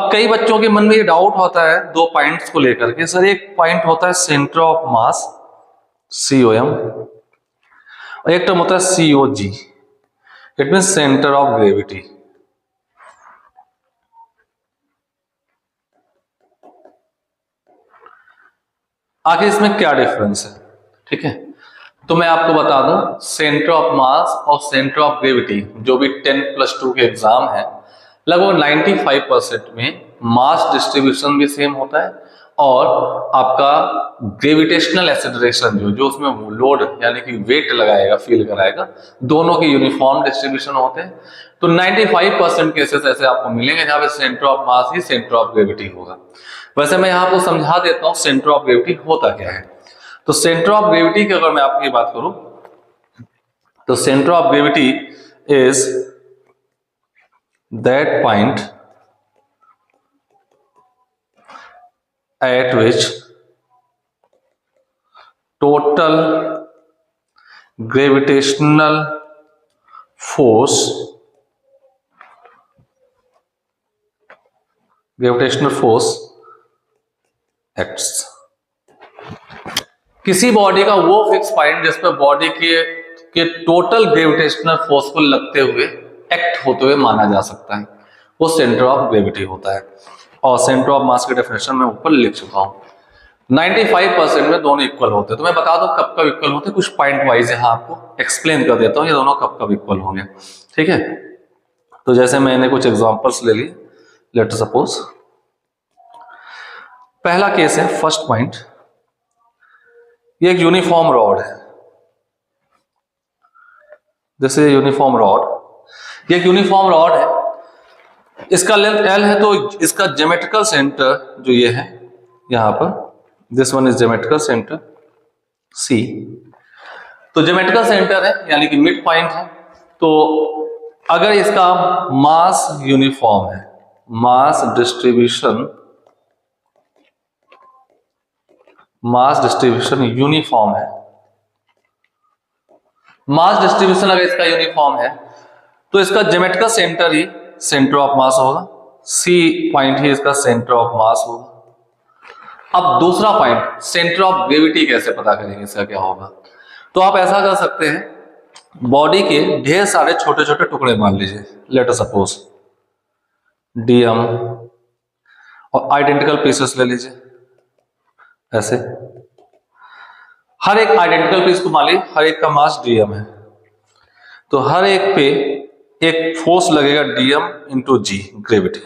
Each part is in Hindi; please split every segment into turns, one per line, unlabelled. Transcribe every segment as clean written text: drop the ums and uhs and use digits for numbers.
अब कई बच्चों के मन में ये डाउट होता है दो पॉइंट्स को लेकर के, सर एक पॉइंट होता है सेंटर ऑफ मास COM और एक टर्म होता है COG, it mean centre of gravity. आखिर इसमें क्या डिफरेंस है? ठीक है, तो मैं आपको बता दूं, सेंटर ऑफ मास और सेंटर ऑफ ग्रेविटी जो भी 10+2 के एग्जाम है, लगभग 95% में मास डिस्ट्रीब्यूशन भी सेम होता है और आपका ग्रेविटेशनल एक्सेलरेशन जो उसमें लोड यानी कि वेट लगाएगा, फील कराएगा, दोनों के यूनिफॉर्म डिस्ट्रीब्यूशन होते हैं। तो 95% केसेस ऐसे आपको मिलेंगे जहां पे centre of mass he centre of gravity होगा। वैसे मैं यहाँ आपको समझा देता हूँ सेंटर ऑफ ग्रेविटी होता क्या है। तो सेंटर ऑफ ग्रेविटी की अगर मैं आपकी बात करूं तो centre of gravity is that point at which total gravitational force acts। किसी बॉडी का वो फिक्स पॉइंट जिस पर बॉडी के टोटल ग्रेविटेशनल फोर्स को लगते हुए एक्ट होते हुए माना जा सकता है, वो सेंटर ऑफ ग्रेविटी होता है। और सेंटर ऑफ मास की डेफिनेशन मैं ऊपर लिख चुका हूं। 95% में दोनों इक्वल होते हैं। तो मैं बता दूं कब कब इक्वल होते हैं, कुछ पॉइंट वाइज यहां आपको एक्सप्लेन कर देता हूं ये दोनों कब कब इक्वल होंगे। ठीक है, तो जैसे मैंने कुछ एग्जांपल्स ले लिए। लेट सपोज पहला केस है, फर्स्ट पॉइंट, ये एक यूनिफॉर्म रॉड है, जैसे यूनिफॉर्म रॉड, ये एक यूनिफॉर्म रॉड है, इसका लेंथ L है, तो इसका ज्योमेट्रिकल सेंटर जो ये है यहां पर, this one is geometrical centre C, तो ज्योमेट्रिकल सेंटर है यानी कि मिड पॉइंट है। तो अगर इसका मास यूनिफॉर्म है, मास डिस्ट्रीब्यूशन यूनिफॉर्म है, मास डिस्ट्रीब्यूशन अगर इसका यूनिफॉर्म है तो इसका geometrical centre he centre of मास होगा, C पॉइंट ही इसका सेंटर ऑफ मास होगा। अब दूसरा पॉइंट, सेंटर ऑफ ग्रेविटी कैसे पता करेंगे, इसका क्या होगा? तो आप ऐसा कर सकते हैं, बॉडी के ढेर सारे छोटे छोटे टुकड़े मान लीजिए, लेट अस सपोज DM, और आइडेंटिकल पीसेस ले लीजिए ऐसे, हर एक आइडेंटिकल पीस को मान लीजिए, हर एक का मास DM है, तो हर एक पे एक फोर्स लगेगा DM इंटू G, ग्रेविटी।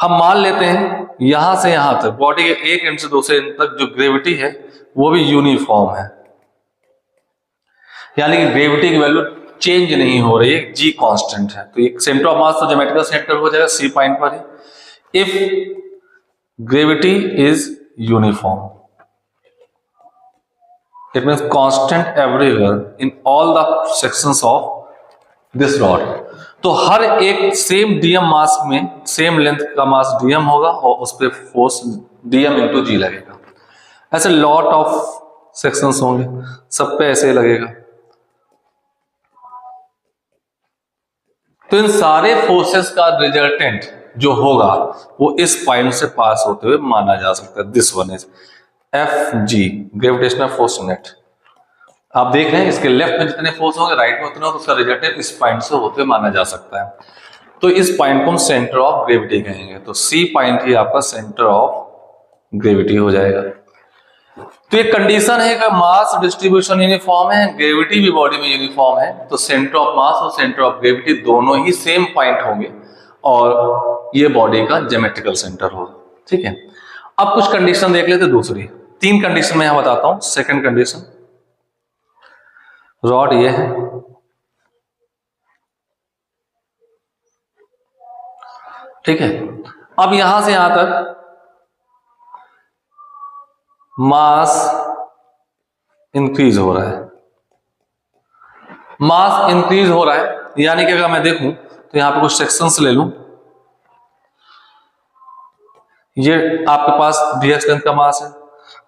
हम मान लेते हैं यहां से यहां तक बॉडी के एक एंड से दूसरे एंड तक जो ग्रेविटी है वो भी यूनिफॉर्म है, यानी कि ग्रेविटी की वैल्यू चेंज नहीं हो रही है, G कांस्टेंट है। तो एक सेंटर ऑफ मास तो ज्योमेट्रिकल सेंटर हो जाएगा C पॉइंट पर ही। If gravity is uniform, it means constant everywhere in all the sections of this rod. तो हर एक सेम DM मास में सेम लेंथ का मास DM होगा और उस पर फोर्स DM इंटू G लगेगा। ऐसे लॉट ऑफ सेक्शंस होंगे, सब पे ऐसे लगेगा। तो इन सारे फोर्सेस का रिजल्टेंट जो होगा वो इस पॉइंट से पास होते हुए माना जा सकता है। This one is FG, gravitational force net. आप देख रहे हैं इसके लेफ्ट में जितने फोर्स होंगे राइट में उतने हो, तो उसका रिजल्टेंट इस पॉइंट से होते हुए माना जा सकता है। तो इस पॉइंट को हम सेंटर ऑफ ग्रेविटी कहेंगे। तो C पॉइंट ही आपका सेंटर ऑफ ग्रेविटी हो जाएगा। तो ये कंडीशन है कि मास डिस्ट्रीब्यूशन यूनिफॉर्म है, ग्रेविटी भी बॉडी में यूनिफॉर्म है, तो सेंटर ऑफ मास और सेंटर ऑफ ग्रेविटी दोनों ही सेम पॉइंट होंगे और ये बॉडी का ज्योमेट्रिकल सेंटर होगा। ठीक है, अब कुछ कंडीशन देख लेते दूसरी, 3 कंडीशन मैं यहां बताता हूं। सेकंड कंडीशन, रॉड ये है, ठीक है, अब यहां से यहां तक मास इंक्रीज हो रहा है, मास इंक्रीज हो रहा है, यानी कि अगर मैं देखूं तो यहां पे कुछ सेक्शंस ले लूं, ये आपके पास dx लेंथ का मास है,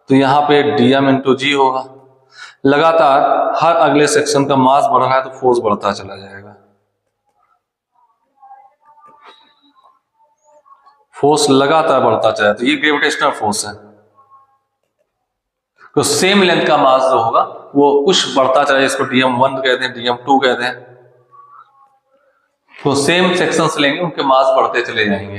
तो यहां पे DM इंटू G होगा। लगातार हर अगले सेक्शन का मास बढ़ रहा है तो फोर्स बढ़ता चला जाएगा, फोर्स लगातार बढ़ता चला, तो ये ग्रेविटेशनल फोर्स है। तो सेम लेंथ का मास जो होगा वो कुछ बढ़ता चला, इसको dm1 कहते हैं, dm2 कहते हैं। तो सेम सेक्शंस लेंगे, उनके मास बढ़ते चले जाएंगे,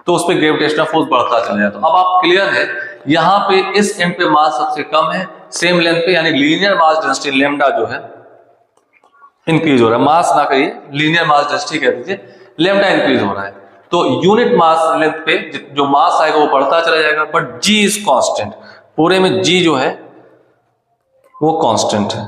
तो उस पर ग्रेविटेशनल फोर्स बढ़ता चला जाए। तो अब आप क्लियर है, यहाँ पे इस एंड पे मास सबसे कम है, सेम लेंथ पे, यानी लीनियर मास डेंसिटी लैम्डा जो है इंक्रीज हो रहा है। मास ना कहिए, लीनियर मास डेंसिटी कह दीजिए, लैम्डा इंक्रीज हो रहा है। तो यूनिट मास लेंथ पे जो मास आएगा वो बढ़ता चला जाएगा, बट जी इज कांस्टेंट। पूरे में जी जो है वो कांस्टेंट है,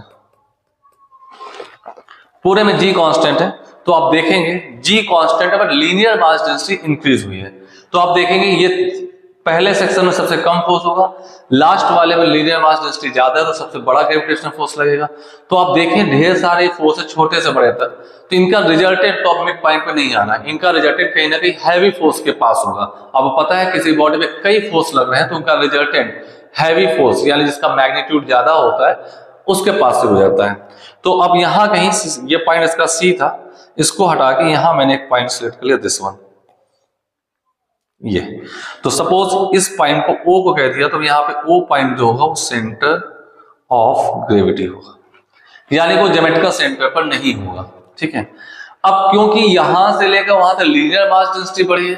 पूरे में जी कांस्टेंट है। तो आप देखेंगे जी कांस्टेंट है, but linear mass density increase हुई है। तो आप देखेंगे ये पहले सेक्शन में सबसे कम फोर्स होगा, लास्ट वाले में लीनियर मास डेंसिटी ज्यादा है, तो सबसे बड़ा ग्रेविटेशनल फोर्स लगेगा। तो आप देखें ढेर सारे फोर्स है, छोटे से बड़े तक, तो इनका रिजल्टेंट टॉप मिड पॉइंट पे नहीं आना, इनका रिजल्टेंट कहीं ना कहीं हैवी फोर्स के पास होगा। आपको पता है किसी बॉडी में कई फोर्स लग रहे हैं, तो उनका रिजल्टेंट हैवी फोर्स यानी जिसका मैग्नीट्यूड ज्यादा होता है उसके पास से हो जाता है। तो अब यहां कहीं ये पॉइंट इसका सी था, इसको हटा के यहां मैंने एक पॉइंट सिलेक्ट कर लिया, दिस वन, ये। तो सपोज इस पॉइंट को ओ को कह दिया, तो यहाँ पे ओ पॉइंट जो होगा वो सेंटर ऑफ ग्रेविटी होगा, यानी वो ज्योमेट्रिकल सेंटर पर नहीं होगा। ठीक है, अब क्योंकि यहां से लेकर वहां तक लीनियर मास डेंसिटी बढ़ी है,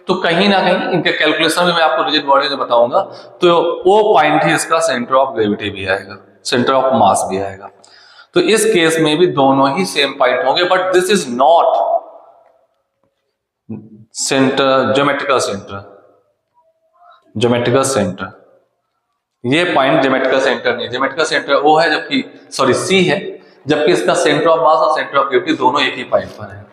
तो कहीं ना कहीं इनके कैलकुलेशन में मैं आपको रिजिड बॉडी में बताऊंगा, तो ओ पॉइंट ही इसका सेंटर ऑफ ग्रेविटी भी आएगा, सेंटर ऑफ मास भी आएगा। तो इस केस में भी दोनों ही सेम पॉइंट होंगे, but this is not centre, geometrical centre, geometrical centre, ये पॉइंट ज्योमेट्रिकल सेंटर नहीं, ज्योमेट्रिकल सेंटर ओ है, जबकि सॉरी सी है, जबकि इसका सेंटर ऑफ मास और सेंटर ऑफ ग्रेविटी दोनों एक ही पॉइंट पर है।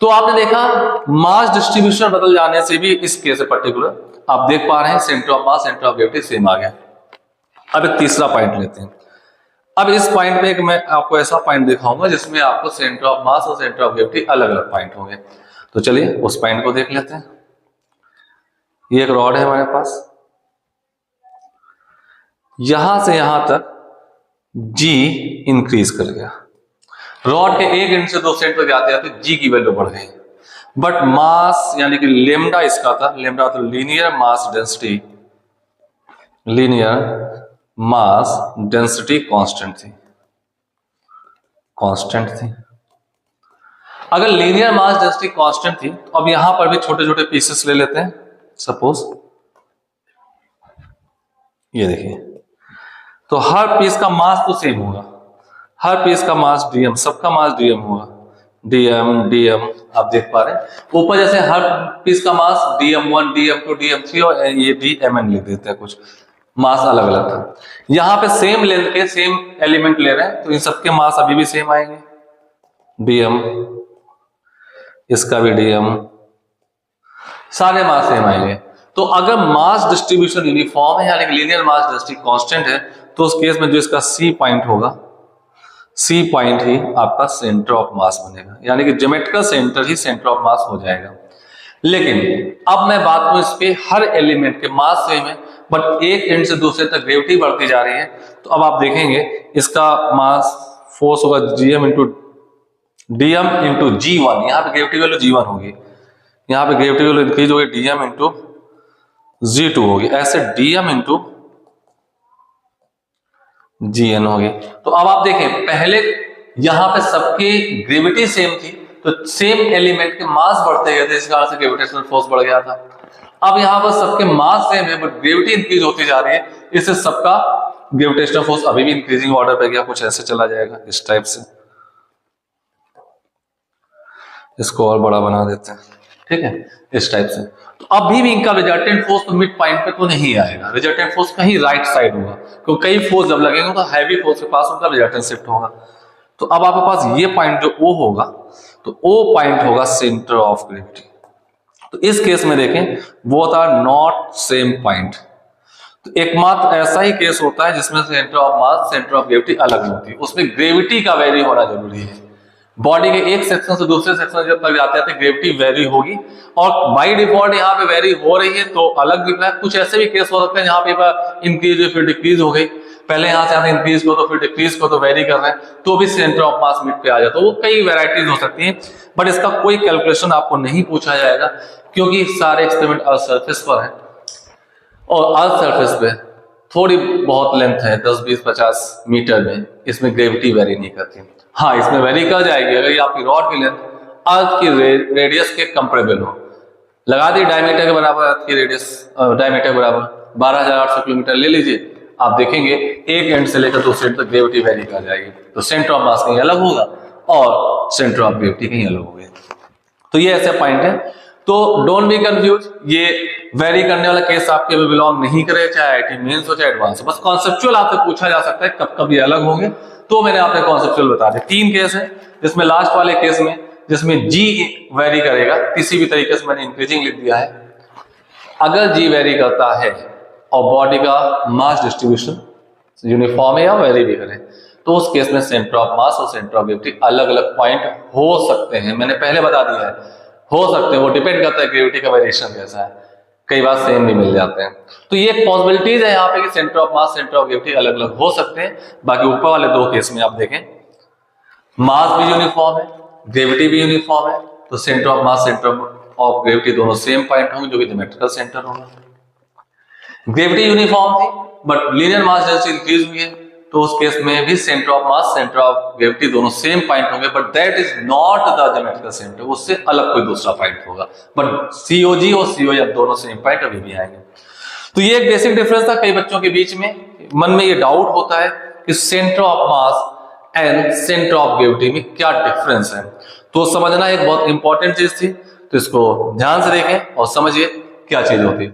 तो आपने देखा मास डिस्ट्रीब्यूशन बदल जाने से भी इस केस में पर्टिकुलर आप देख पा रहे हैं centre of mass centre of gravity same आ गया। अब एक तीसरा पॉइंट लेते हैं। अब इस पॉइंट में मैं आपको ऐसा पॉइंट दिखाऊंगा जिसमें आपको सेंटर ऑफ मास और सेंटर ऑफ ग्रेविटी अलग अलग पॉइंट होंगे। तो चलिए उस पॉइंट को देख लेते हैं। ये एक रॉड है हमारे पास, यहां से यहां तक जी इंक्रीज कर गया, रॉड के एक एंड से दूसरे एंड तक जाते जाते जी की वैल्यू बढ़ गई, बट मास यानी कि लेम्डा इसका था, लेम्डा तो linear mass density, linear mass density constant थी, कांस्टेंट थी। अगर लीनियर मास डेंसिटी कांस्टेंट थी, तो अब यहां पर भी छोटे छोटे पीसेस ले लेते हैं। सपोज ये देखिए, तो हर पीस का मास तो सेम होगा, हर पीस का मास डीएम, सबका मास डीएम होगा, डीएम डीएम आप देख पा रहे हैं। ऊपर जैसे हर पीस का मास डीएम1 डीएम2 डीएम3 और ये डीएमएन लिख देते हैं, कुछ मास अलग अलग था। यहां पे सेम लेंथ के सेम एलिमेंट ले रहे हैं, तो इन सबके मास अभी भी सेम आएंगे, डीएम, इसका भी डीएम, सारे मास सेम आएंगे। तो अगर मास डिस्ट्रीब्यूशन यूनिफॉर्म है यानी कि लीनियर मास डेंसिटी कांस्टेंट है, तो उस केस में जो इसका सी पॉइंट होगा, सी पॉइंट ही आपका सेंटर ऑफ मास बनेगा, यानी कि geometrical centre he centre of मास हो जाएगा। लेकिन अब मैं बात करूं इस पे, हर एलिमेंट के मास सेम है, बट एक एंड से दूसरे तक ग्रेविटी बढ़ती जा रही है। तो अब आप देखेंगे इसका मास फोर्स होगा GM into DM into G1, यहाँ पे ग्रेविटी वैल्यू जी1 होगी, यहाँ पे ग्रेविटी वैल्यू इंक्रीज होगी डीएम इंटू जी2 होगी, ऐसे डीएम इंटू जीएन होगी। तो अब आप देखें पहले यहां पे सबकी ग्रेविटी सेम थी, तो सेम एलिमेंट के मास बढ़ते गए थे, इस कारण से ग्रेविटेशनल फोर्स बढ़ गया था। अब यहां पर सबके मास सेम है, बट ग्रेविटी इंक्रीज होती जा रही है, इससे सबका ग्रेविटेशनल फोर्स अभी भी इंक्रीजिंग ऑर्डर पे गया, कुछ ऐसे चला जाएगा इस टाइप से। इसको और बड़ा बना देते हैं, ठीक है, इस टाइप से। तो अभी भी इनका रिजल्टेंट फोर्स तो मिड पॉइंट पे तो नहीं आएगा, रिजल्टेंट फोर्स कहीं राइट साइड होगा, क्योंकि कई फोर्स जब लगेंगे तो हैवी फोर्स के पास उनका रिजल्टेंट शिफ्ट होगा। तो अब आपके पास ये पॉइंट जो ओ होगा, तो ओ पॉइंट होगा सेंटर ऑफ ग्रेविटी। तो इस केस में देखें both are not same point. तो एकमात्र ऐसा ही केस होता है जिसमें centre of mass centre of gravity अलग होती है, उसमें ग्रेविटी का वेरी होना जरूरी है। बॉडी के एक सेक्शन से दूसरे सेक्शन जब तक जाते हैं ग्रेविटी वेरी होगी, और बाय डिफॉल्ट यहाँ पे वेरी हो रही है तो अलग दिख रहा है। कुछ ऐसे भी केस हो सकते हैं जहाँ पे इंक्रीज हुई फिर डिक्रीज हो गई, पहले यहाँ से आते इंक्रीज को तो फिर डिक्रीज को तो वेरी कर रहे हैं, तो भी सेंटर ऑफ मास मिड पे आ जाता है। वो कई वेराइटीज हो सकती हैं, बट इसका कोई कैलकुलेशन आपको नहीं पूछा जाएगा क्योंकि सारे एक्सपेरिमेंट अर्थ सरफेस पर हैं और अर्थ सरफेस पे थोड़ी बहुत लेंथ है 10, 20, 50 मीटर में, इसमें ग्रेविटी वेरी नहीं करती। हाँ, इसमें वेरी कर जाएगी अगर ये आपकी रॉड की लेंथ अर्थ की रेडियस के कंपेरेबल हो। लगा दी डायमीटर के बराबर अर्थ की रेडियस, डायमीटर के बराबर 12,800 किलोमीटर ले लीजिए, आप देखेंगे एक एंड से लेकर दूसरे एंड तक ग्रेविटी वेरी कर जाएगी, तो सेंटर ऑफ मास कहीं अलग होगा और सेंटर ऑफ ग्रेविटी कहीं अलग होगा। तो ये ऐसे पॉइंट है, तो डोंट बी कंफ्यूज, ये वेरी करने वाला केस आपके में बिलोंग नहीं करे, चाहे आईआईटी मेंस हो चाहे एडवांस हो। बस कॉन्सेप्चुअल आपसे पूछा जा सकता है कब कब ये अलग होंगे, तो मैंने आपने कॉन्सेप्चुअल बता दिया। 3 केस है, जिसमें लास्ट वाले केस में जिसमें जी वेरी करेगा, किसी भी तरीके से मैंने इंक्रीजिंग लिख दिया है। अगर जी वेरी करता है और बॉडी का मास डिस्ट्रीब्यूशन यूनिफॉर्म है या वेरी भी करे, तो उस केस में सेंटर ऑफ मास और सेंटर ऑफ ग्रेविटी अलग अलग पॉइंट हो सकते हैं। मैंने पहले बता दिया है, हो सकते हैं, वो डिपेंड करता है ग्रेविटी का वेरिएशन कैसा है, कई बार सेम भी मिल जाते हैं। तो ये पॉसिबिलिटीज है यहाँ पे कि centre of mass centre of gravity अलग अलग हो सकते हैं। बाकी ऊपर वाले 2 केस में आप देखें, मास भी यूनिफॉर्म है, ग्रेविटी भी यूनिफॉर्म है, तो centre of mass centre of gravity दोनों सेम पॉइंट होंगे, जो कि ज्योमेट्रिकल सेंटर होगा। ग्रेविटी यूनिफॉर्म थी but linear mass density increase हुई है, तो उस केस में भी centre of mass centre of gravity दोनों सेम पॉइंट होंगे, but that is not the geometrical centre, उससे अलग कोई दूसरा पॉइंट होगा। बट सीओजी और सीओ अब दोनों सेम पॉइंट अभी भी आएंगे। तो ये एक बेसिक डिफरेंस था, कई बच्चों के बीच में मन में ये डाउट होता है कि centre of mass and centre of gravity में क्या डिफरेंस है। तो समझना एक बहुत इंपॉर्टेंट चीज थी, तो इसको ध्यान से देखें और समझिए क्या चीज होती है।